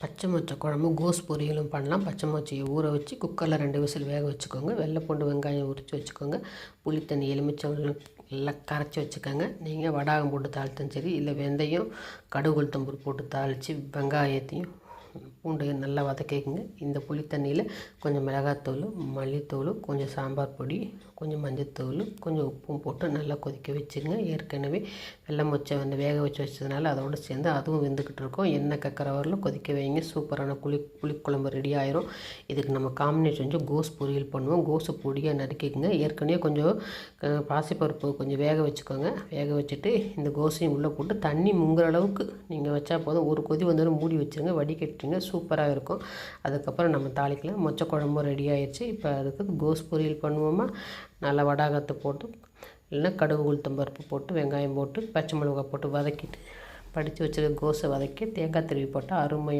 பச்சை மொச்சை குழம்பு கோஸ் பொரியலும் பண்ணலாம். பச்சை மொச்சையை ஊற வச்சு குக்கரில் 2 விசில் வேக வச்சுக்கோங்க. வெள்ளை பூண்டு வெங்காயம் உரித்து வச்சுக்கோங்க. புளி தண்ணி எலுமிச்சம்பழம் எல்லாம் கரைச்சி வச்சுக்கோங்க. நீங்கள் வடாகம் போட்டு தாளித்தும் சரி, இல்லை வெந்தயம் கடுகு உளுத்தம்பருப்பு போட்டு தாளித்து வெங்காயத்தையும் பூண்டையும் நல்லா வதக்கிக்கோங்க. இந்த புளி தண்ணியில் கொஞ்சம் மிளகாத்தூள், மல்லித்தூள், கொஞ்சம் சாம்பார் பொடி, கொஞ்சம் மஞ்சத்தூள், கொஞ்சம் உப்பும் போட்டு நல்லா கொதிக்க வச்சுருங்க. ஏற்கனவே வெள்ளை மொச்சை வேக வச்சதுனால அதோடு சேர்ந்து அதுவும் வெந்துக்கிட்டு இருக்கும். எண்ணெய் கக்கிற வரலும் கொதிக்க வைங்க. சூப்பரான புளிக்குழம்பு ரெடி ஆயிரும். இதுக்கு நம்ம காம்பினேஷன் கொஞ்சம் கோஸ் பொரியல் பண்ணுவோம். கோஸை பொடியாக நறுக்கிக்கோங்க. ஏற்கனவே கொஞ்சம் பாசிப்பருப்பு கொஞ்சம் வேக வச்சுக்கோங்க. வேக வச்சுட்டு இந்த கோஸையும் உள்ளே போட்டு தண்ணி முங்குற அளவுக்கு நீங்கள் வச்சா போதும். ஒரு கொதி வந்தாலும் மூடி வச்சுருங்க. வடிகட்டிங்க. சூப்பராக இருக்கும். அதுக்கப்புறம் நம்ம தாளிக்கலாம். மொச்சை குழம்பும் ரெடி ஆயிடுச்சு. இப்போ அதுக்கு கோஸ் பொரியல் பண்ணுவோமா, நல்லா வடாகத்தை போட்டு இல்லைன்னா கடுகு உளுத்தம்பருப்பு போட்டு வெங்காயம் போட்டு பச்சை மிளகாய் போட்டு வதக்கிட்டு படித்து வச்சுருக்க கோஸை வதக்கி தேங்காய் திருவி போட்டால் அருமையாக